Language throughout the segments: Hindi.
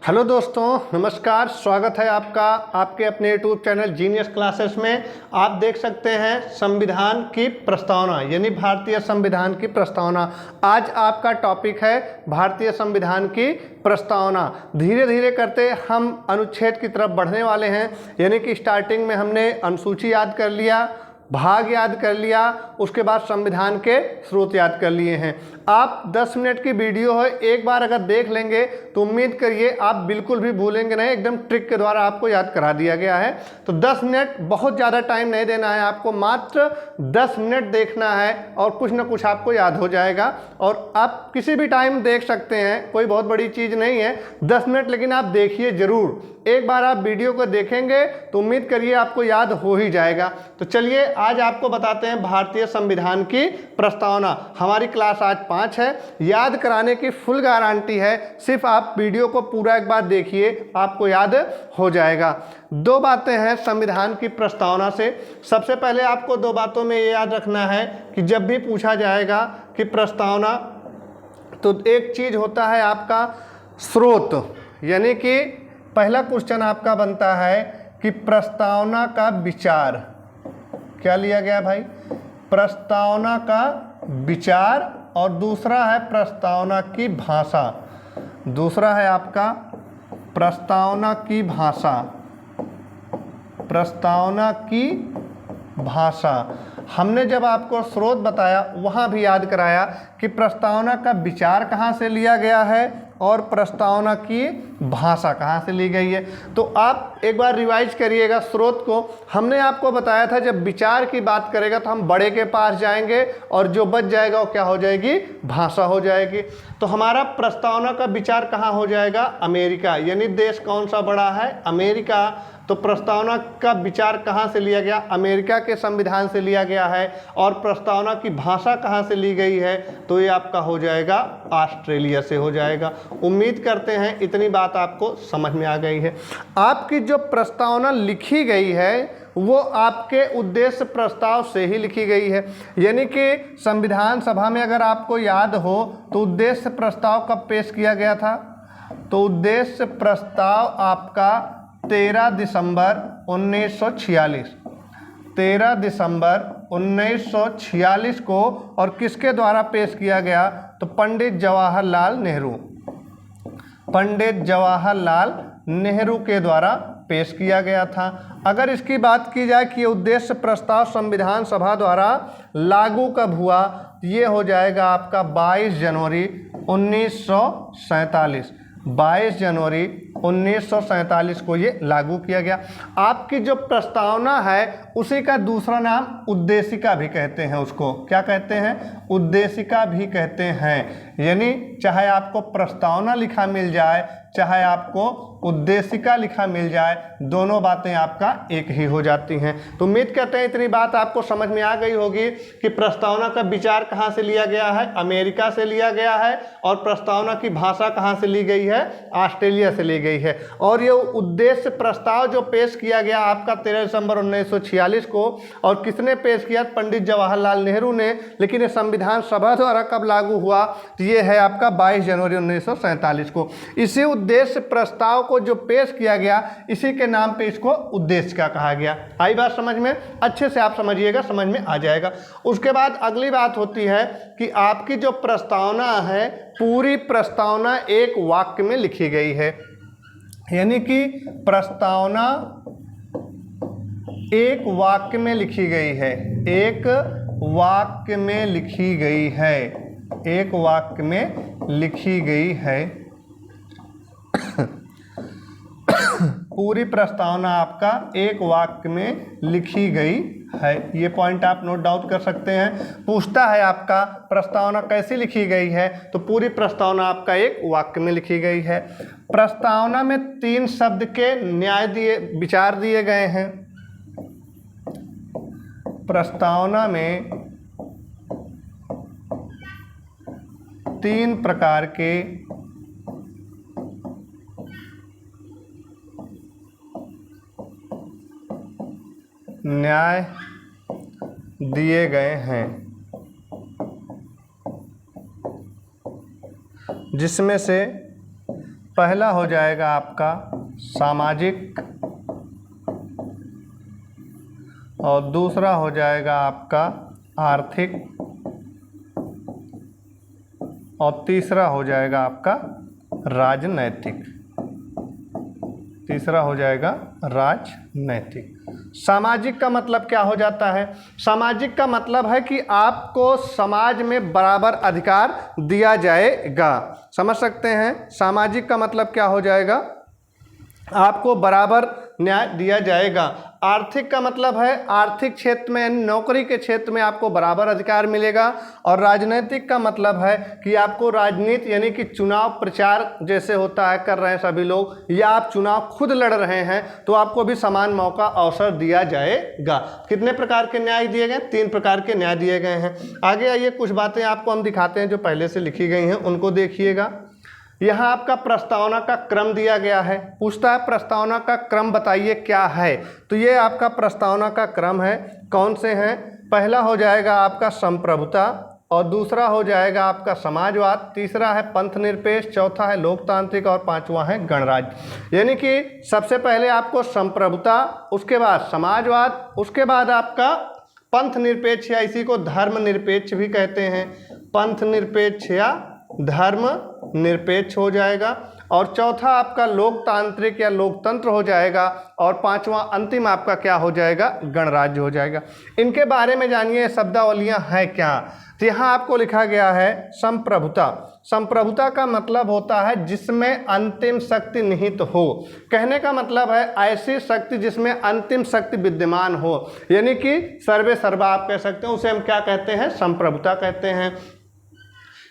हेलो दोस्तों, नमस्कार। स्वागत है आपका आपके अपने यूट्यूब चैनल जीनियस क्लासेस में। आप देख सकते हैं संविधान की प्रस्तावना यानी भारतीय संविधान की प्रस्तावना। आज आपका टॉपिक है भारतीय संविधान की प्रस्तावना। धीरे धीरे करते हम अनुच्छेद की तरफ बढ़ने वाले हैं, यानी कि स्टार्टिंग में हमने अनुसूची याद कर लिया, भाग याद कर लिया, उसके बाद संविधान के स्रोत याद कर लिए हैं। आप 10 मिनट की वीडियो है, एक बार अगर देख लेंगे तो उम्मीद करिए आप बिल्कुल भी भूलेंगे नहीं। एकदम ट्रिक के द्वारा आपको याद करा दिया गया है। तो 10 मिनट बहुत ज़्यादा टाइम नहीं देना है आपको, मात्र 10 मिनट देखना है और कुछ ना कुछ आपको याद हो जाएगा। और आप किसी भी टाइम देख सकते हैं, कोई बहुत बड़ी चीज़ नहीं है। 10 मिनट लेकिन आप देखिए ज़रूर। एक बार आप वीडियो को देखेंगे तो उम्मीद करिए आपको याद हो ही जाएगा। तो चलिए आज आपको बताते हैं भारतीय संविधान की प्रस्तावना। हमारी क्लास आज 5 है, याद कराने की फुल गारंटी है। सिर्फ आप वीडियो को पूरा एक बार देखिए, आपको याद हो जाएगा। 2 बातें हैं संविधान की प्रस्तावना से। सबसे पहले आपको 2 बातों में ये याद रखना है कि जब भी पूछा जाएगा कि प्रस्तावना, तो एक चीज़ होता है आपका स्रोत, यानी कि पहला क्वेश्चन आपका बनता है कि प्रस्तावना का विचार क्या लिया गया भाई? प्रस्तावना का विचार। और दूसरा है प्रस्तावना की भाषा। दूसरा है आपका प्रस्तावना की भाषा। प्रस्तावना की भाषा। हमने जब आपको स्रोत बताया वहाँ भी याद कराया कि प्रस्तावना का विचार कहाँ से लिया गया है और प्रस्तावना की भाषा कहाँ से ली गई है। तो आप एक बार रिवाइज करिएगा स्रोत को। हमने आपको बताया था जब विचार की बात करेगा तो हम बड़े के पास जाएंगे और जो बच जाएगा वो क्या हो जाएगी? भाषा हो जाएगी। तो हमारा प्रस्तावना का विचार कहाँ हो जाएगा? अमेरिका, यानी देश कौन सा बड़ा है? अमेरिका। तो प्रस्तावना का विचार कहाँ से लिया गया? अमेरिका के संविधान से लिया गया है। और प्रस्तावना की भाषा कहाँ से ली गई है? तो ये आपका हो जाएगा ऑस्ट्रेलिया से हो जाएगा। उम्मीद करते हैं इतनी बात आपको समझ में आ गई है। आपकी जो प्रस्तावना लिखी गई है वो आपके उद्देश्य प्रस्ताव से ही लिखी गई है। यानी कि संविधान सभा में अगर आपको याद हो तो उद्देश्य प्रस्ताव कब पेश किया गया था? तो उद्देश्य प्रस्ताव आपका 13 दिसंबर 1946, 13 दिसंबर 1946 को। और किसके द्वारा पेश किया गया? तो पंडित जवाहरलाल नेहरू। पंडित जवाहरलाल नेहरू के द्वारा पेश किया गया था। अगर इसकी बात की जाए कि उद्देश्य प्रस्ताव संविधान सभा द्वारा लागू कब हुआ, ये हो जाएगा आपका 22 जनवरी 1947। 22 जनवरी 1947 को ये लागू किया गया। आपकी जो प्रस्तावना है उसी का दूसरा नाम उद्देशिका भी कहते हैं। उसको क्या कहते हैं? उद्देशिका भी कहते हैं। यानी चाहे आपको प्रस्तावना लिखा मिल जाए, चाहे आपको उद्देशिका लिखा मिल जाए, दोनों बातें आपका एक ही हो जाती हैं। तो उम्मीद करते हैं इतनी बात आपको समझ में आ गई होगी कि प्रस्तावना का विचार कहाँ से लिया गया है? अमेरिका से लिया गया है। और प्रस्तावना की भाषा कहाँ से ली गई है? ऑस्ट्रेलिया से ली गई है। और ये उद्देश्य प्रस्ताव जो पेश किया गया आपका 13 दिसंबर 1946 को, और किसने पेश किया? पंडित जवाहरलाल नेहरू ने। लेकिन ये संविधान सभा द्वारा कब लागू हुआ? तो ये है आपका 22 जनवरी 1947 को। इसी उद्देश्य प्रस्ताव को जो पेश किया गया, इसी के नाम पे इसको उद्देश्य का कहा गया। आई बात समझ में? अच्छे से आप समझिएगा, समझ में आ जाएगा। उसके बाद अगली बात होती है कि आपकी जो प्रस्तावना है, पूरी प्रस्तावना एक वाक्य में लिखी गई है। यानी कि प्रस्तावना एक वाक्य में लिखी गई है। एक वाक्य में लिखी गई है। एक वाक्य में लिखी गई है। पूरी प्रस्तावना आपका एक वाक्य में लिखी गई है। ये पॉइंट आप नोट डाउन कर सकते हैं। पूछता है आपका प्रस्तावना कैसी लिखी गई है, तो पूरी प्रस्तावना आपका एक वाक्य में लिखी गई है। प्रस्तावना में 3 शब्द के विचार दिए गए हैं। प्रस्तावना में 3 प्रकार के न्याय दिए गए हैं, जिसमें से पहला हो जाएगा आपका सामाजिक और दूसरा हो जाएगा आपका आर्थिक और तीसरा हो जाएगा आपका राजनैतिक। तीसरा हो जाएगा राजनैतिक। सामाजिक का मतलब क्या हो जाता है? सामाजिक का मतलब है कि आपको समाज में बराबर अधिकार दिया जाएगा। समझ सकते हैं? सामाजिक का मतलब क्या हो जाएगा? आपको बराबर न्याय दिया जाएगा। आर्थिक का मतलब है आर्थिक क्षेत्र में यानी नौकरी के क्षेत्र में आपको बराबर अधिकार मिलेगा। और राजनीतिक का मतलब है कि आपको राजनीति यानी कि चुनाव प्रचार जैसे होता है कर रहे हैं सभी लोग, या आप चुनाव खुद लड़ रहे हैं तो आपको भी समान मौका अवसर दिया जाएगा। कितने प्रकार के न्याय दिए गए? 3 प्रकार के न्याय दिए गए हैं। आगे आइए कुछ बातें आपको हम दिखाते हैं जो पहले से लिखी गई हैं, उनको देखिएगा। यहाँ आपका प्रस्तावना का क्रम दिया गया है। पूछता है प्रस्तावना का क्रम बताइए क्या है। तो ये आपका प्रस्तावना का क्रम है। कौन से हैं? पहला हो जाएगा आपका संप्रभुता और दूसरा हो जाएगा आपका समाजवाद, तीसरा है पंथ निरपेक्ष, चौथा है लोकतांत्रिक और पांचवा है गणराज्य। यानी कि सबसे पहले आपको संप्रभुता, उसके बाद समाजवाद, उसके बाद आपका पंथ निरपेक्ष या इसी को धर्म निरपेक्ष भी कहते हैं, पंथ निरपेक्ष या धर्म निरपेक्ष हो जाएगा, और चौथा आपका लोकतांत्रिक या लोकतंत्र हो जाएगा, और पांचवा अंतिम आपका क्या हो जाएगा? गणराज्य हो जाएगा। इनके बारे में जानिए शब्दावलियां हैं क्या। तो यहाँ आपको लिखा गया है संप्रभुता। संप्रभुता का मतलब होता है जिसमें अंतिम शक्ति निहित हो। कहने का मतलब है ऐसी शक्ति जिसमें अंतिम शक्ति विद्यमान हो, यानी कि सर्वे सर्वा आप कह सकते हैं, उसे हम क्या कहते हैं? संप्रभुता कहते हैं।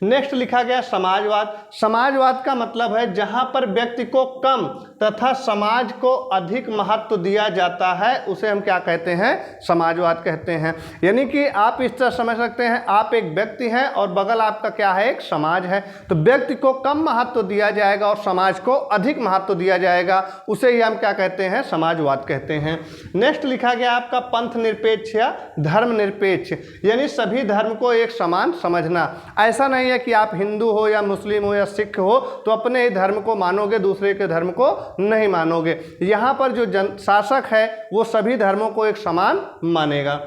नेक्स्ट लिखा गया समाजवाद। समाजवाद का मतलब है जहां पर व्यक्ति को कम तथा समाज को अधिक महत्व दिया जाता है, उसे हम क्या कहते हैं? समाजवाद कहते हैं। यानी कि आप इस तरह समझ सकते हैं, आप एक व्यक्ति हैं और बगल आपका क्या है? एक समाज है। तो व्यक्ति को कम महत्व दिया जाएगा और समाज को अधिक महत्व दिया जाएगा, उसे ही हम क्या कहते हैं? समाजवाद कहते हैं। नेक्स्ट लिखा गया आपका पंथ निरपेक्ष या धर्म निरपेक्ष, यानी सभी धर्म को एक समान समझना। ऐसा नहीं है कि आप हिंदू हो या मुस्लिम हो या सिख हो तो अपने ही धर्म को मानोगे, दूसरे के धर्म को नहीं मानोगे। यहाँ पर जो शासक है वो सभी धर्मों को एक समान मानेगा।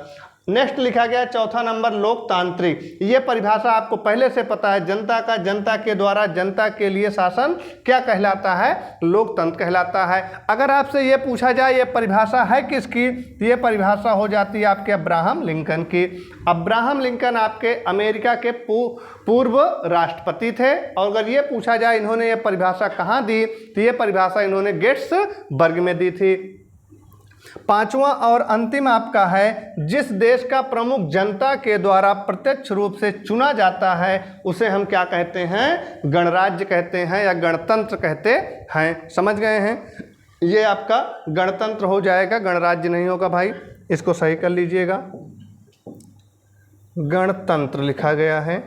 नेक्स्ट लिखा गया चौथा नंबर लोकतांत्रिक। ये परिभाषा आपको पहले से पता है, जनता का जनता के द्वारा जनता के लिए शासन क्या कहलाता है? लोकतंत्र कहलाता है। अगर आपसे ये पूछा जाए ये परिभाषा है किसकी, तो ये परिभाषा हो जाती है आपके अब्राहम लिंकन की। अब्राहम लिंकन आपके अमेरिका के पूर्व राष्ट्रपति थे, और अगर ये पूछा जाए इन्होंने ये परिभाषा कहाँ दी, तो ये परिभाषा इन्होंने गेट्सबर्ग में दी थी। पांचवा और अंतिम आपका है जिस देश का प्रमुख जनता के द्वारा प्रत्यक्ष रूप से चुना जाता है उसे हम क्या कहते हैं? गणराज्य कहते हैं या गणतंत्र कहते हैं। समझ गए हैं? ये आपका गणतंत्र हो जाएगा, गणराज्य नहीं होगा भाई, इसको सही कर लीजिएगा। गणतंत्र लिखा गया है,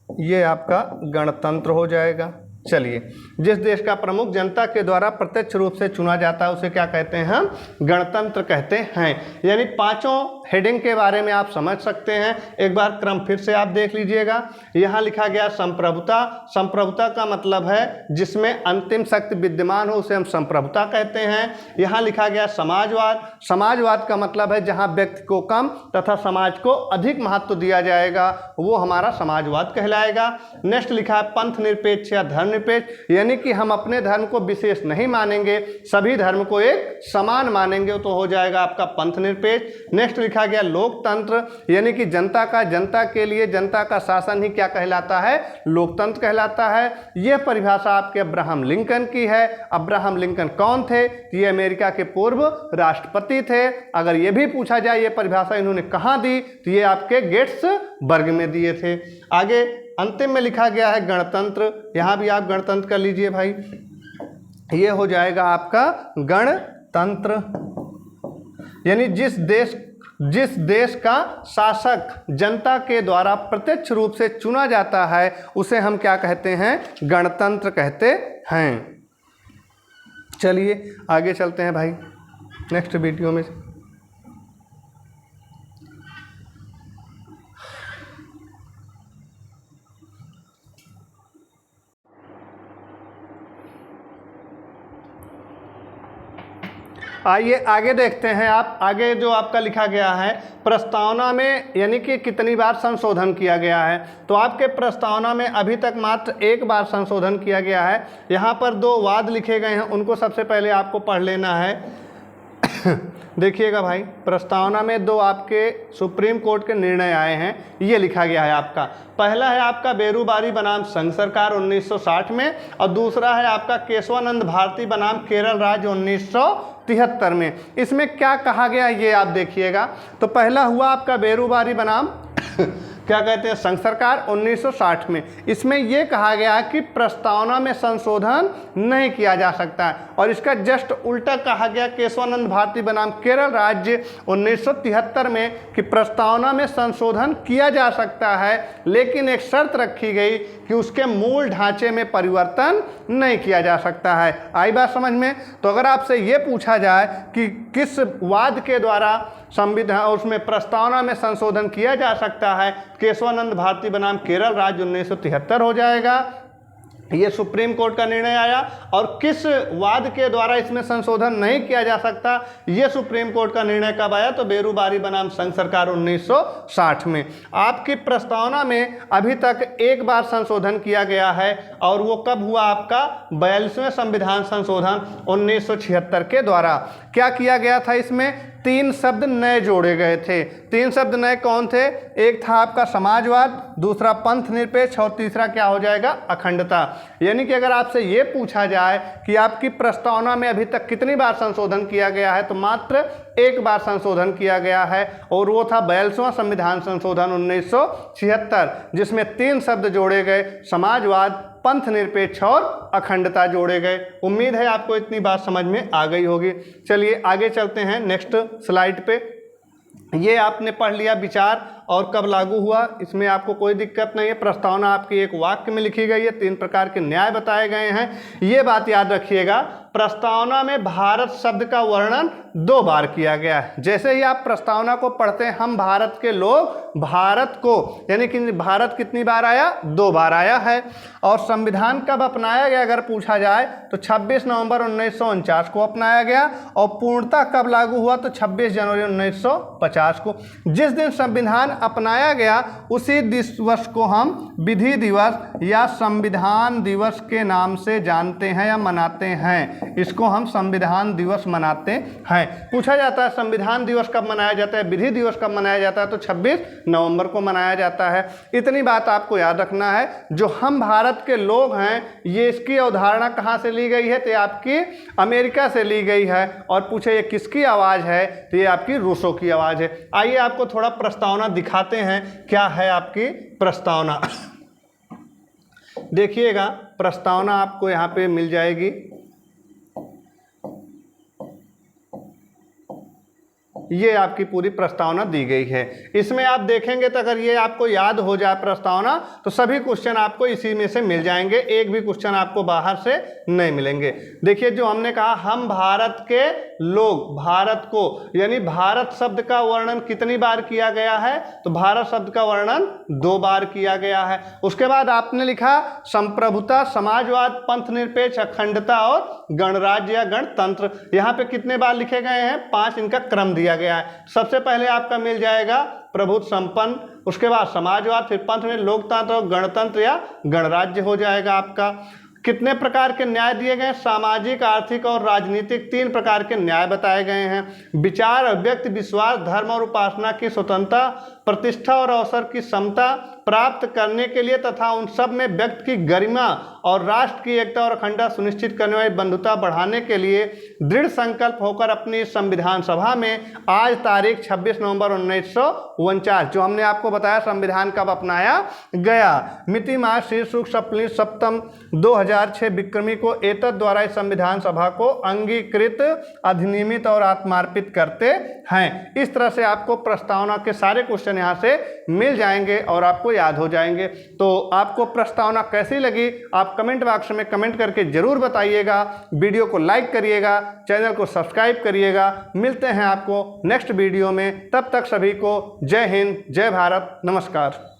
ये आपका गणतंत्र हो जाएगा। चलिए, जिस देश का प्रमुख जनता के द्वारा प्रत्यक्ष रूप से चुना जाता है उसे क्या कहते हैं? हम गणतंत्र कहते हैं। यानी पांचों हेडिंग के बारे में आप समझ सकते हैं। एक बार क्रम फिर से आप देख लीजिएगा। यहाँ लिखा गया संप्रभुता। संप्रभुता का मतलब है जिसमें अंतिम शक्ति विद्यमान हो, उसे हम संप्रभुता कहते हैं। यहाँ लिखा गया समाजवाद। समाजवाद का मतलब है जहाँ व्यक्ति को कम तथा समाज को अधिक महत्व दिया जाएगा, वो हमारा समाजवाद कहलाएगा। नेक्स्ट लिखा है पंथ निरपेक्ष या धर्म निरपेक्ष, यानी कि हम अपने धर्म को विशेष नहीं मानेंगे, सभी धर्म को एक समान मानेंगे, तो हो जाएगा आपका पंथ निरपेक्ष। नेक्स्ट लिखा गया लोकतंत्र, यानी कि जनता का जनता के लिए जनता का शासन ही क्या कहलाता है? लोकतंत्र कहलाता है। यह परिभाषा आपके अब्राहम लिंकन की है। अब्राहम लिंकन कौन थे? ये अमेरिका के पूर्व राष्ट्रपति थे। अगर ये भी पूछा जाए ये परिभाषा इन्होंने कहाँ दी, तो ये आपके गेट्सबर्ग में दिए थे। आगे अंतिम में लिखा गया है गणतंत्र। यहाँ भी आप गणतंत्र कर लीजिए भाई, ये हो जाएगा आपका गणतंत्र, यानी जिस देश का शासक जनता के द्वारा प्रत्यक्ष रूप से चुना जाता है उसे हम क्या कहते हैं? गणतंत्र कहते हैं। चलिए आगे चलते हैं भाई नेक्स्ट वीडियो में। आइए आगे देखते हैं। आप आगे जो आपका लिखा गया है प्रस्तावना में यानी कि कितनी बार संशोधन किया गया है, तो आपके प्रस्तावना में अभी तक मात्र एक बार संशोधन किया गया है। यहाँ पर 2 वाद लिखे गए हैं, उनको सबसे पहले आपको पढ़ लेना है। देखिएगा भाई, प्रस्तावना में 2 आपके सुप्रीम कोर्ट के निर्णय आए हैं, ये लिखा गया है आपका। पहला है आपका बेरूबारी बनाम संघ सरकार 1960 में, और दूसरा है आपका केशवानंद भारती बनाम केरल राज्य 1973 में। इसमें क्या कहा गया ये आप देखिएगा। तो पहला हुआ आपका बेरूबारी बनाम क्या कहते हैं संघ सरकार 1960 में। इसमें यह कहा गया कि प्रस्तावना में संशोधन नहीं किया जा सकता है, और इसका जस्ट उल्टा कहा गया केशवानंद भारती बनाम केरल राज्य 1973 में कि प्रस्तावना में संशोधन किया जा सकता है, लेकिन एक शर्त रखी गई कि उसके मूल ढांचे में परिवर्तन नहीं किया जा सकता है। आई बात समझ में? तो अगर आपसे ये पूछा जाए कि किस वाद के द्वारा संविधान उसमें प्रस्तावना में संशोधन किया जा सकता है, केशवानंद भारती बनाम केरल राज्य 1973 हो जाएगा, ये सुप्रीम कोर्ट का निर्णय आया। और किस वाद के द्वारा इसमें संशोधन नहीं किया जा सकता, ये सुप्रीम कोर्ट का निर्णय कब आया, तो बेरूबारी बनाम संघ सरकार 1960 में। आपकी प्रस्तावना में अभी तक एक बार संशोधन किया गया है, और वो कब हुआ, आपका 42वें संविधान संशोधन 1976 के द्वारा। क्या किया गया था, इसमें 3 शब्द नए जोड़े गए थे। 3 शब्द नए कौन थे? एक था आपका समाजवाद, दूसरा पंथ निरपेक्ष, और तीसरा क्या हो जाएगा, अखंडता। यानी कि अगर आपसे ये पूछा जाए कि आपकी प्रस्तावना में अभी तक कितनी बार संशोधन किया गया है, तो मात्र एक बार संशोधन किया गया है, और वो था 42वां संविधान संशोधन 1976, जिसमें 3 शब्द जोड़े गए, समाजवाद, पंथ निरपेक्ष और अखंडता जोड़े गए। उम्मीद है आपको इतनी बात समझ में आ गई होगी। चलिए आगे चलते हैं नेक्स्ट स्लाइड पे। ये आपने पढ़ लिया विचार और कब लागू हुआ, इसमें आपको कोई दिक्कत नहीं है। प्रस्तावना आपकी एक वाक्य में लिखी गई है, 3 प्रकार के न्याय बताए गए हैं। ये बात याद रखिएगा, प्रस्तावना में भारत शब्द का वर्णन 2 बार किया गया है। जैसे ही आप प्रस्तावना को पढ़ते हैं, हम भारत के लोग, भारत को, यानी कि भारत कितनी बार आया, 2 बार आया है। और संविधान कब अपनाया गया अगर पूछा जाए, तो 26 नवंबर 1949 को अपनाया गया, और पूर्णतः कब लागू हुआ, तो 26 जनवरी 1950 को। जिस दिन संविधान अपनाया गया उसी दिवस को हम विधि दिवस या संविधान दिवस के नाम से जानते हैं या मनाते हैं। इसको हम संविधान दिवस मनाते हैं। पूछा जाता है संविधान दिवस कब मनाया जाता है, विधि दिवस कब मनाया जाता है, तो 26 नवंबर को मनाया जाता है। इतनी बात आपको याद रखना है। जो हम भारत के लोग हैं, ये इसकी अवधारणा कहाँ से ली गई है, तो ये आपकी अमेरिका से ली गई है। और पूछे ये किसकी आवाज़ है, तो ये आपकी रूसो की आवाज़ है। आइए आपको थोड़ा प्रस्तावना दिखाते हैं, क्या है आपकी प्रस्तावना। देखिएगा, प्रस्तावना आपको यहाँ पे मिल जाएगी। ये आपकी पूरी प्रस्तावना दी गई है। इसमें आप देखेंगे तो अगर ये आपको याद हो जाए प्रस्तावना, तो सभी क्वेश्चन आपको इसी में से मिल जाएंगे, एक भी क्वेश्चन आपको बाहर से नहीं मिलेंगे। देखिए, जो हमने कहा हम भारत के लोग, भारत को, यानी भारत शब्द का वर्णन कितनी बार किया गया है, तो भारत शब्द का वर्णन 2 बार किया गया है। उसके बाद आपने लिखा संप्रभुता, समाजवाद, पंथ निरपेक्ष, अखंडता और गणराज्य या गणतंत्र। यहाँ पे कितने बार लिखे गए हैं, 5 इनका क्रम दिया गया है। सबसे पहले आपका मिल जाएगा प्रभुत्व संपन्न, उसके बाद समाजवाद, फिर पंथ में लोकतंत्र और गणतंत्र या गणराज्य हो जाएगा आपका। कितने प्रकार के न्याय दिए गए, सामाजिक, आर्थिक और राजनीतिक 3 प्रकार के न्याय बताए गए हैं। विचार, अभिव्यक्ति, विश्वास, धर्म और उपासना की स्वतंत्रता, प्रतिष्ठा और अवसर की समता प्राप्त करने के लिए तथा उन सब में व्यक्ति की गरिमा और राष्ट्र की एकता और अखंडता सुनिश्चित करने वाली बंधुता बढ़ाने के लिए दृढ़ संकल्प होकर अपनी संविधान सभा में आज तारीख 26 नवंबर 1949, जो हमने आपको बताया संविधान कब अपनाया गया, मिति माह शीर्षुक सप्तम 2006 विक्रमी को एतद द्वारा इस संविधान सभा को अंगीकृत, अधिनियमित और आत्मार्पित करते हैं। इस तरह से आपको प्रस्तावना के सारे क्वेश्चन यहाँ से मिल जाएंगे और आपको याद हो जाएंगे। तो आपको प्रस्तावना कैसी लगी, आप कमेंट बॉक्स में कमेंट करके जरूर बताइएगा। वीडियो को लाइक करिएगा, चैनल को सब्सक्राइब करिएगा। मिलते हैं आपको नेक्स्ट वीडियो में, तब तक सभी को जय हिंद, जय भारत, नमस्कार।